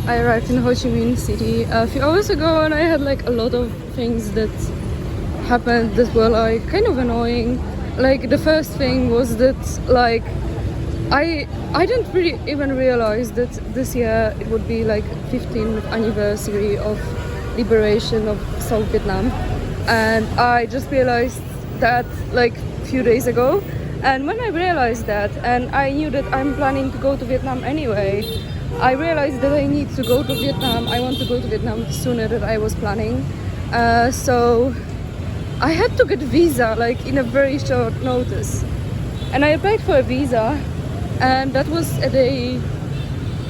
I arrived in Ho Chi Minh City a few hours ago, and I had like a lot of things that happened that were like kind of annoying. Like the first thing was that like I didn't really even realize that this year it would be like 15th anniversary of liberation of South Vietnam, and I just realized that like a few days ago. And when I realized that, and I knew that I'm planning to go to Vietnam anyway, I realized that I need to go to Vietnam. I want to go to Vietnam sooner than I was planning. So I had to get a visa like in a very short notice. And I applied for a visa, and that was a day,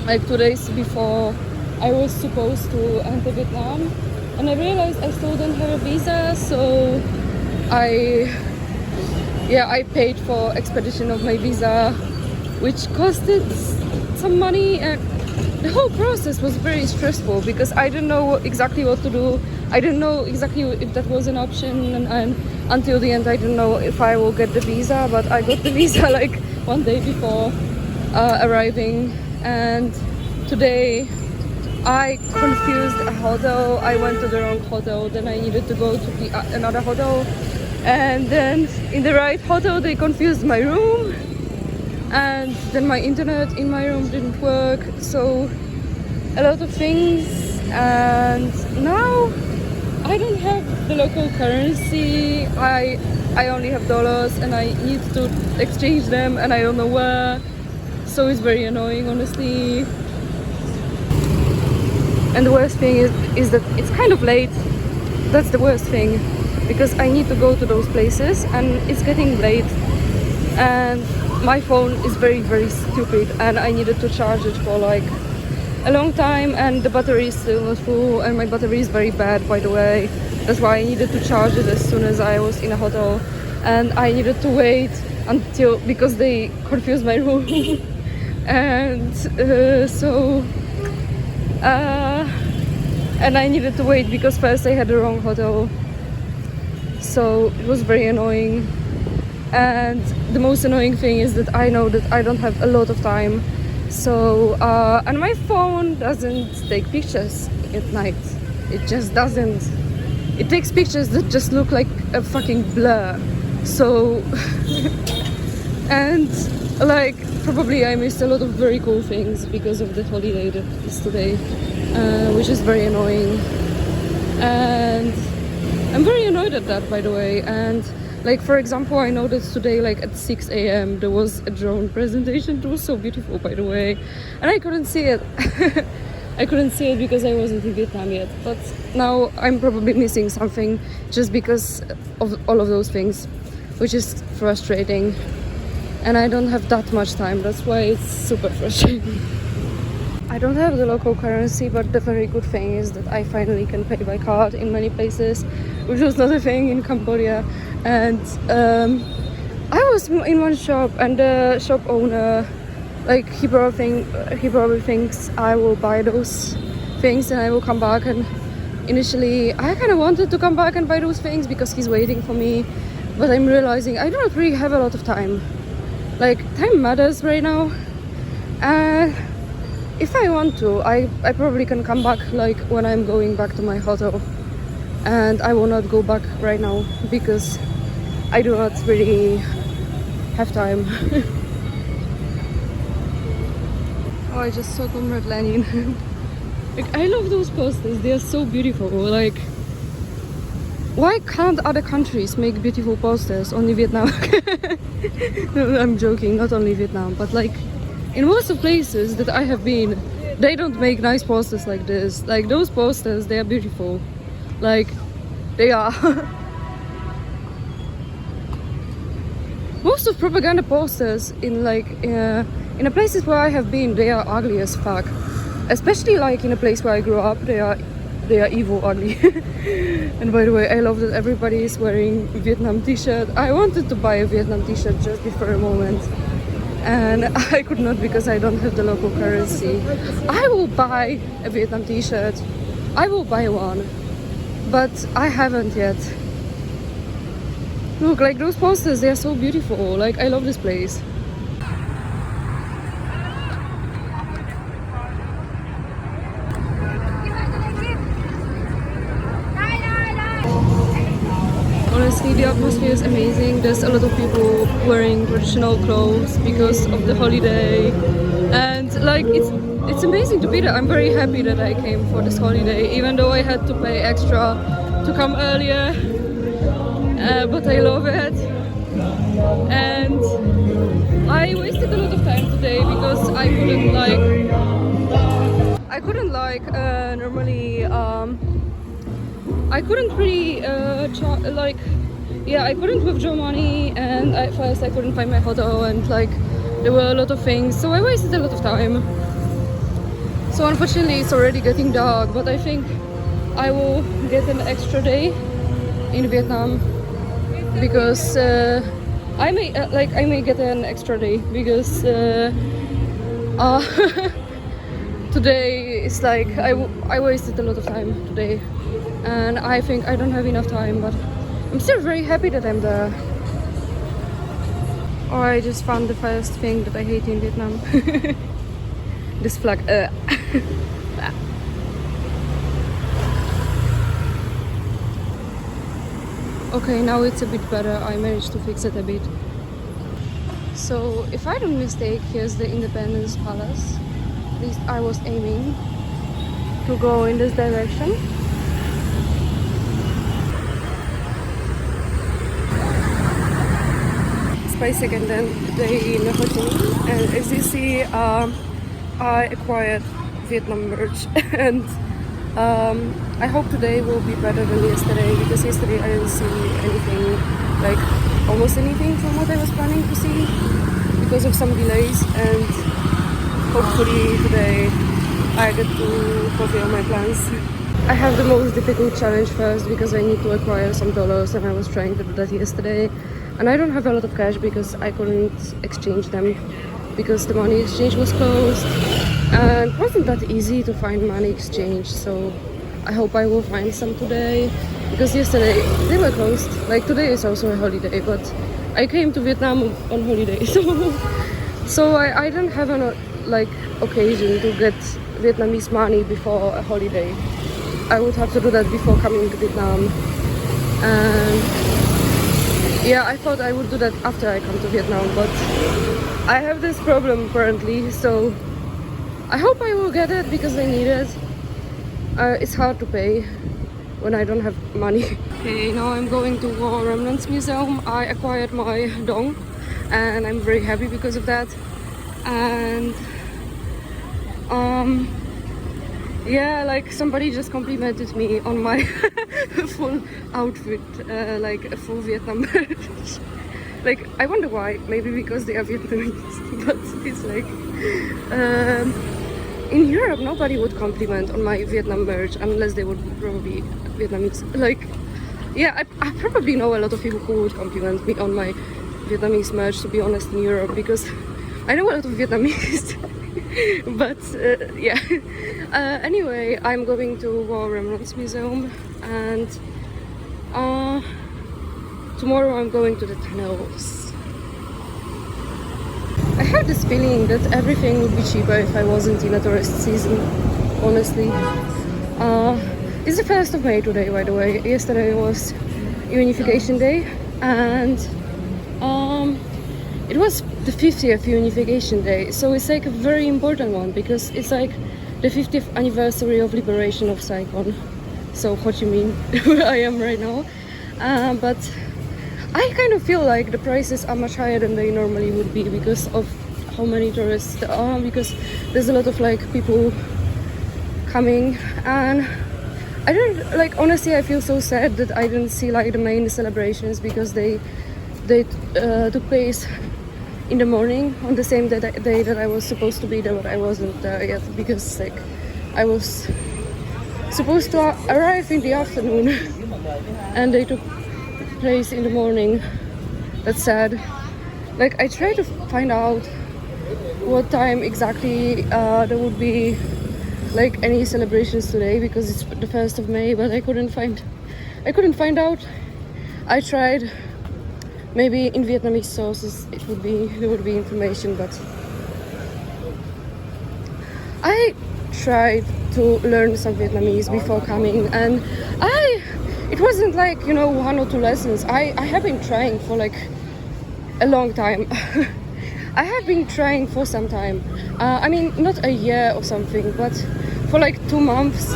like 2 days before I was supposed to enter Vietnam. And I realized I still don't have a visa, so I paid for expedition of my visa, which costed some money, and the whole process was very stressful because I didn't know exactly what to do. I didn't know exactly if that was an option, and until the end I didn't know if I will get the visa, but I got the visa like 1 day before arriving. And today I confused a hotel. I went to the wrong hotel, then I needed to go to another hotel, and then in the right hotel they confused my room, and then my internet in my room didn't work, so a lot of things. And now I don't have the local currency. I only have dollars, and I need to exchange them, and I don't know where, so it's very annoying, honestly. And the worst thing is that it's kind of late. That's the worst thing, because I need to go to those places and it's getting late, and my phone is very, very stupid, and I needed to charge it for like a long time, and the battery is still not full, and my battery is very bad, by the way. That's why I needed to charge it as soon as I was in a hotel, and I needed to wait until, because they confused my room. And and I needed to wait because first I had the wrong hotel, so it was very annoying. And the most annoying thing is that I know that I don't have a lot of time, so and my phone doesn't take pictures at night. It just doesn't. It takes pictures that just look like a fucking blur. So and like probably I missed a lot of very cool things because of the holiday that is today, which is very annoying, and I'm very annoyed at that, by the way. And like, for example, I noticed today like at 6 a.m. there was a drone presentation. It was so beautiful, by the way, and I couldn't see it. I couldn't see it because I wasn't in Vietnam yet, but now I'm probably missing something just because of all of those things, which is frustrating. And I don't have that much time, that's why it's super frustrating. I don't have the local currency, but the very good thing is that I finally can pay by card in many places, which was not a thing in Cambodia. And I was in one shop, and the shop owner, like, he probably thinks I will buy those things and I will come back. And initially I kind of wanted to come back and buy those things because he's waiting for me, but I'm realizing I do not really have a lot of time. Like, time matters right now, and if I want to, I probably can come back like when I'm going back to my hotel, and I will not go back right now because I do not really have time. Oh, I just saw Comrade Lenin. Like, I love those posters, they are so beautiful. Like, why can't other countries make beautiful posters? Only Vietnam. No, I'm joking, not only Vietnam, but like in most of places that I have been, they don't make nice posters like this. Like, those posters, they are beautiful. Like, they are. Most of propaganda posters in like in the places where I have been, they are ugly as fuck. Especially like in a place where I grew up, they are evil ugly. And by the way, I love that everybody is wearing Vietnam t-shirt. I wanted to buy a Vietnam t-shirt just before a moment, and I could not because I don't have the local currency. I will buy a Vietnam t-shirt. I will buy one, but I haven't yet. Look, like those posters, they are so beautiful. Like, I love this place. the atmosphere is amazing. There's a lot of people wearing traditional clothes because of the holiday, and like it's amazing to be there. I'm very happy that I came for this holiday, even though I had to pay extra to come earlier. But I love it, and I wasted a lot of time today because normally I couldn't really I couldn't withdraw money, and at first I couldn't find my hotel, and like there were a lot of things, so I wasted a lot of time. So unfortunately it's already getting dark, but I think I will get an extra day in Vietnam because I may get an extra day because today is like I wasted a lot of time today, and I think I don't have enough time, but I'm still very happy that I'm there. Oh, I just found the first thing that I hate in Vietnam. This flag. Okay, now it's a bit better. I managed to fix it a bit. So, if I don't mistake, here's the Independence Palace. At least I was aiming to go in this direction. It's my second day in Ho Chi Minh, and as you see, I acquired Vietnam merch, and I hope today will be better than yesterday, because yesterday I didn't see anything, like almost anything from what I was planning to see because of some delays, and hopefully today I get to fulfill my plans. I have the most difficult challenge first because I need to acquire some dollars, and I was trying to do that yesterday, and I don't have a lot of cash because I couldn't exchange them because the money exchange was closed, and it wasn't that easy to find money exchange. So I hope I will find some today, because yesterday they were closed. Like today is also a holiday, but I came to Vietnam on holiday, so I don't have an occasion to get Vietnamese money before a holiday. I would have to do that before coming to Vietnam, and yeah, I thought I would do that after I come to Vietnam, but I have this problem currently, so I hope I will get it because I need it. It's hard to pay when I don't have money. Okay, now I'm going to War Remnants Museum. I acquired my dong, and I'm very happy because of that. And yeah, like somebody just complimented me on my full outfit, like a full Vietnam merch. Like, I wonder why. Maybe because they are Vietnamese, but it's like in Europe nobody would compliment on my Vietnam merch unless they would probably Vietnamese. Like, yeah, I probably know a lot of people who would compliment me on my Vietnamese merch, to be honest, in Europe, because I know a lot of Vietnamese. But yeah, anyway, I'm going to War Remnants Museum, and tomorrow I'm going to the tunnels. I had this feeling that everything would be cheaper if I wasn't in a tourist season, honestly. It's the 1st of May today, by the way. Yesterday was Unification Day, and it was the 50th Unification Day, so it's like a very important one because it's like the 50th anniversary of liberation of Saigon, so Ho Chi Minh, where I am right now. But I kind of feel like the prices are much higher than they normally would be because of how many tourists there are, because there's a lot of like people coming, and I don't like, honestly I feel so sad that I didn't see like the main celebrations because they took place in the morning on the same day that I was supposed to be there, but I wasn't there yet because like I was supposed to arrive in the afternoon and they took place in the morning. That's sad. Like, I tried to find out what time exactly there would be like any celebrations today because it's the 1st of May, but I couldn't find out. I tried. Maybe in Vietnamese sources there would be information, but I tried to learn some Vietnamese before coming, and it wasn't like, you know, 1 or 2 lessons. I have been trying for like a long time. I have been trying for some time. I mean, not a year or something, but for like 2 months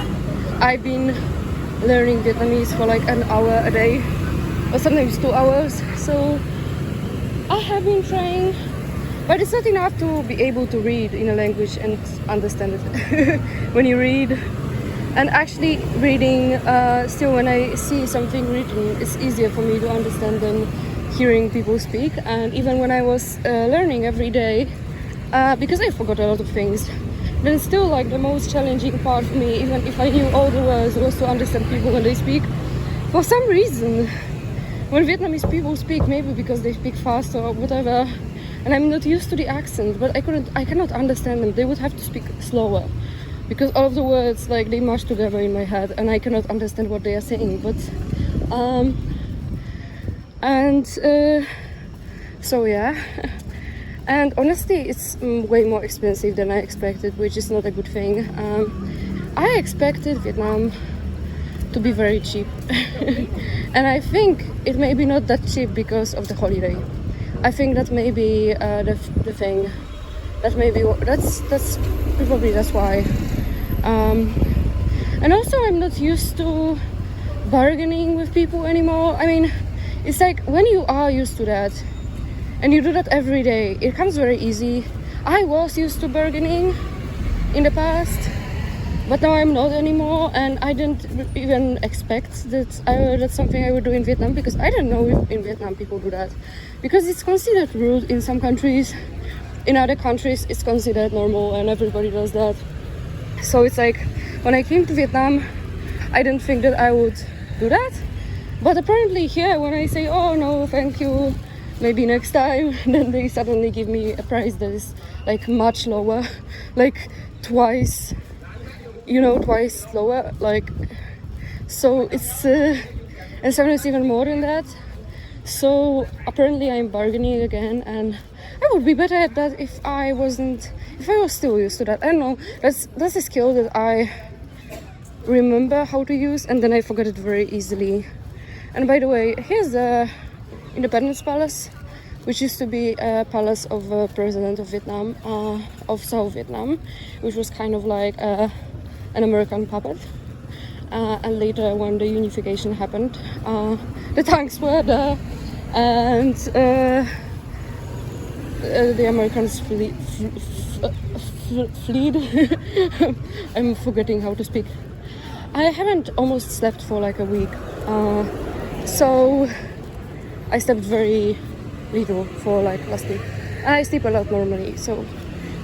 I've been learning Vietnamese for like an hour a day, or sometimes 2 hours. So I have been trying, but it's not enough to be able to read in a language and understand it. When you read, and actually reading, still when I see something written, it's easier for me to understand than hearing people speak. And even when I was learning every day, because I forgot a lot of things, then still like the most challenging part for me, even if I knew all the words, was to understand people when they speak. For some reason, when Vietnamese people speak, maybe because they speak fast or whatever, and I'm not used to the accent, but I cannot understand them. They would have to speak slower, because all of the words, like, they mash together in my head, and I cannot understand what they are saying. But so yeah. And honestly, it's way more expensive than I expected, which is not a good thing. I expected Vietnam to be very cheap. And I think it may be not that cheap because of the holiday. I think that may be the thing. That may be that's probably that's why. And also, I'm not used to bargaining with people anymore. I mean, it's like when you are used to that and you do that every day, it comes very easy. I was used to bargaining in the past, but now I'm not anymore, and I didn't even expect that that's something I would do in Vietnam, because I don't know if in Vietnam people do that, because it's considered rude in some countries. In other countries it's considered normal and everybody does that. So it's like, when I came to Vietnam, I didn't think that I would do that, but apparently here, when I say, oh no, thank you, maybe next time, then they suddenly give me a price that is like much lower, like twice lower, like, so it's and sometimes even more than that. So apparently I'm bargaining again, and I would be better at that if I was still used to that. I don't know, that's a skill that I remember how to use, and then I forget it very easily. And by the way, here's the Independence Palace, which used to be a palace of the president of Vietnam, of South Vietnam, which was kind of like an American puppet. And later, when the unification happened, the tanks were there, and the Americans fled. I'm forgetting how to speak. I haven't almost slept for like a week, so I slept very little for like last week. And I sleep a lot normally, so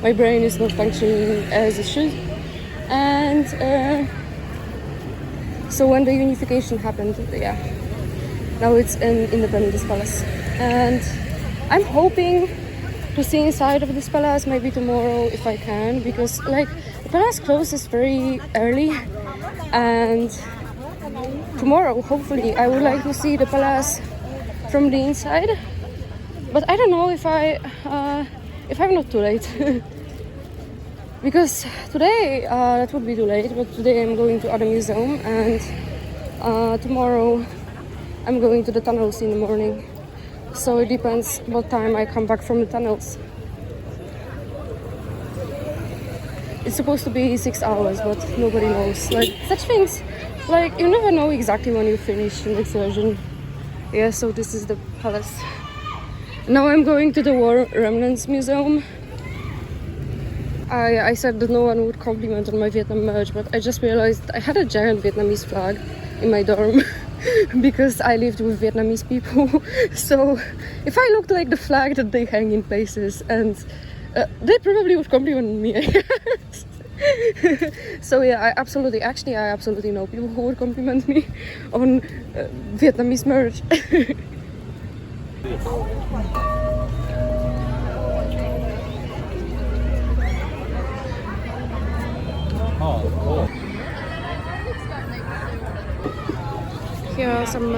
my brain is not functioning as it should. And so when the unification happened, yeah, now it's in Independence Palace, and I'm hoping to see inside of this palace maybe tomorrow if I can, because like the palace closes very early, and tomorrow hopefully I would like to see the palace from the inside. But I don't know if I'm not too late. Because today that would be too late, but today I'm going to other museum, and tomorrow I'm going to the tunnels in the morning. So it depends what time I come back from the tunnels. It's supposed to be 6 hours, but nobody knows. Like, such things, like, you never know exactly when you finish the next version. Yeah, so this is the palace. Now I'm going to the War Remnants Museum. I said that no one would compliment on my Vietnam merch, but I just realized I had a giant Vietnamese flag in my dorm because I lived with Vietnamese people. So if I looked like the flag that they hang in places, and they probably would compliment me, I guess. So yeah, I absolutely know people who would compliment me on Vietnamese merch. Here are some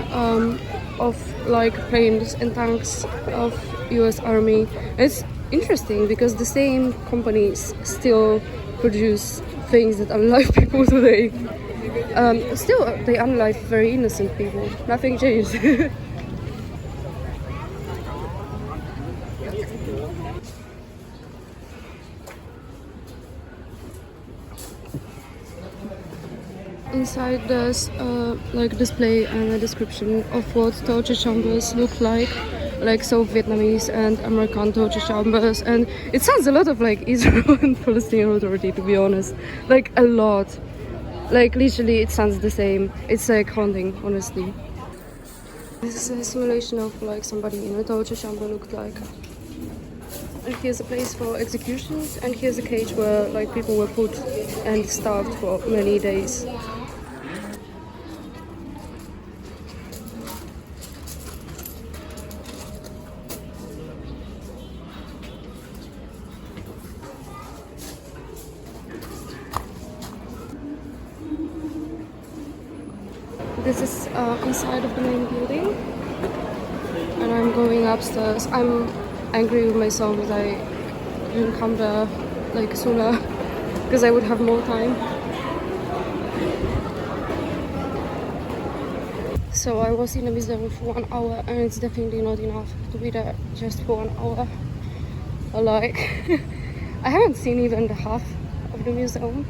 of like planes and tanks of US Army. It's interesting because the same companies still produce things that unlike people today. Still, they unalive very innocent people. Nothing changed. Inside there's like display and a description of what torture chambers look like South Vietnamese and American torture chambers, and it sounds a lot of like Israel and Palestinian Authority, to be honest, like a lot. Like literally it sounds the same. It's like haunting, honestly. This is a simulation of like somebody in a torture chamber looked like. And here's a place for executions, and here's a cage where like people were put and starved for many days. This is inside of the main building, and I'm going upstairs. I'm angry with myself that I didn't come there like sooner, because I would have more time. So I was in the museum for 1 hour, and it's definitely not enough to be there just for 1 hour. Like, I haven't seen even the half of the museum.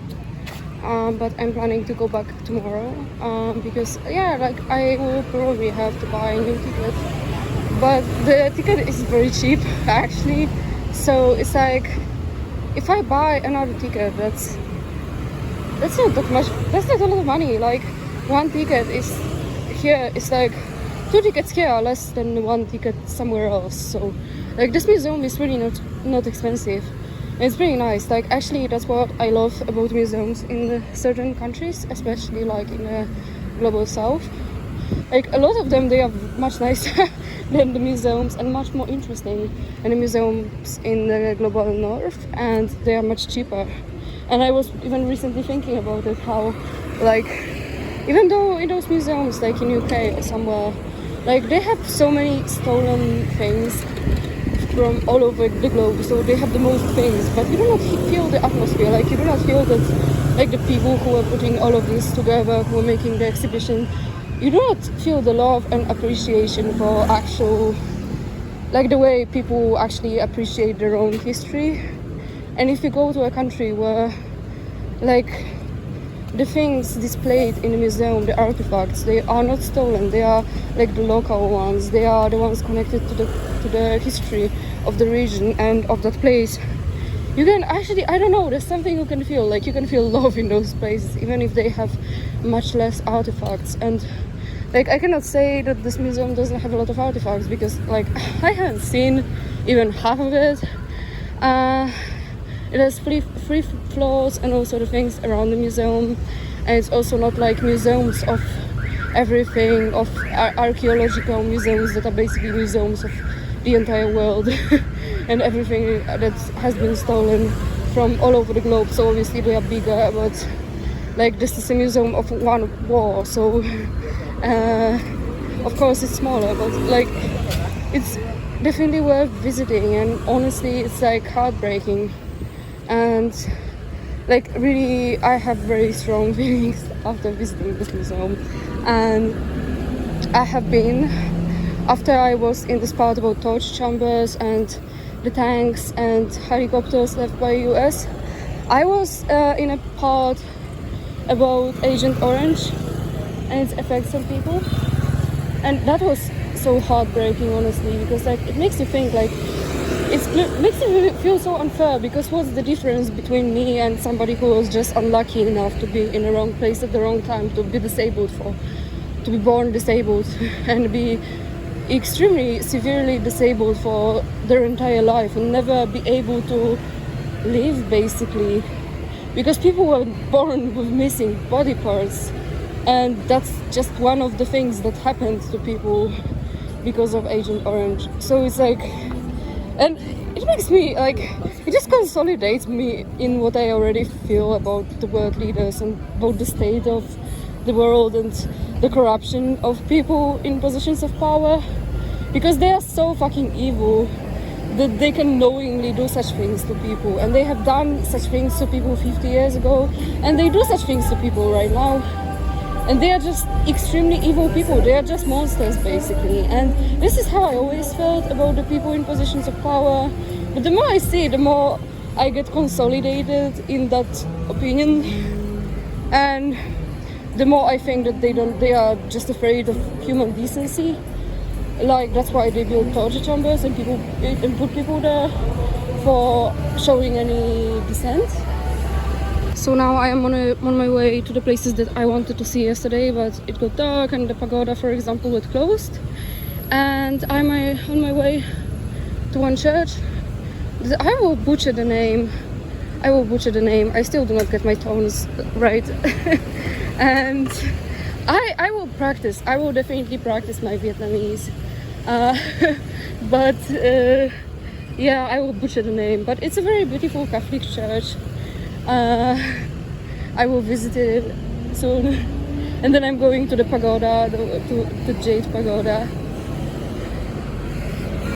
But I'm planning to go back tomorrow because yeah, like I will probably have to buy a new ticket, but the ticket is very cheap actually, so it's like if I buy another ticket, that's not that much, that's not a lot of money. Like one ticket is here, it's like 2 tickets here are less than 1 ticket somewhere else, so like this museum is really not expensive. It's pretty nice. Like actually that's what I love about museums in certain countries, especially like in the global south. Like a lot of them, they are much nicer than the museums and much more interesting than the museums in the global north, and they are much cheaper. And I was even recently thinking about it, how like even though in those museums like in UK or somewhere, like they have so many stolen things from all over the globe, so they have the most things, but you do not feel the atmosphere. Like you do not feel that, like the people who are putting all of this together, who are making the exhibition, you do not feel the love and appreciation for actual, like the way people actually appreciate their own history. And if you go to a country where like the things displayed in the museum, the artifacts, they are not stolen, they are like the local ones, they are the ones connected to the history of the region and of that place, you can actually, I don't know, there's something you can feel, like you can feel love in those places, even if they have much less artifacts. And like I cannot say that this museum doesn't have a lot of artifacts, because like I haven't seen even half of it. It has three floors and also the things around the museum, and it's also not like museums of everything, of archaeological museums that are basically museums of the entire world and everything that has been stolen from all over the globe. So obviously they are bigger, but like this is a museum of one war, so of course it's smaller, but like it's definitely worth visiting. And honestly it's like heartbreaking, and like really I have very strong feelings after visiting this museum. And I have been, after I was in this part about torture chambers and the tanks and helicopters left by US, I was in a part about Agent Orange and its effects on people, and that was so heartbreaking, honestly, because like it makes you think, like it makes you feel so unfair, because what's the difference between me and somebody who was just unlucky enough to be in the wrong place at the wrong time, to be disabled, to be born disabled and be extremely severely disabled for their entire life and never be able to live, basically, because people were born with missing body parts, and that's just one of the things that happened to people because of Agent Orange. So it's like, and it makes me like, it just consolidates me in what I already feel about the world leaders and about the state of the world and the corruption of people in positions of power, because they are so fucking evil that they can knowingly do such things to people, and they have done such things to people 50 years ago, and they do such things to people right now. and they are just extremely evil people. They are just monsters, basically. And this is how I always felt about the people in positions of power. But the more I see it, the more I get consolidated in that opinion, and the more I think that they are just afraid of human decency. Like, that's why they build torture chambers and put people there for showing any dissent. So now I am on my way to the places that I wanted to see yesterday, but it got dark and the pagoda, for example, was closed. And I'm on my way to one church. I will butcher the name. I still do not get my tones right. And I will practice. I will definitely practice my Vietnamese. But yeah, I will butcher the name. But it's a very beautiful Catholic church. I will visit it soon. And then I'm going to the pagoda, to Jade Pagoda.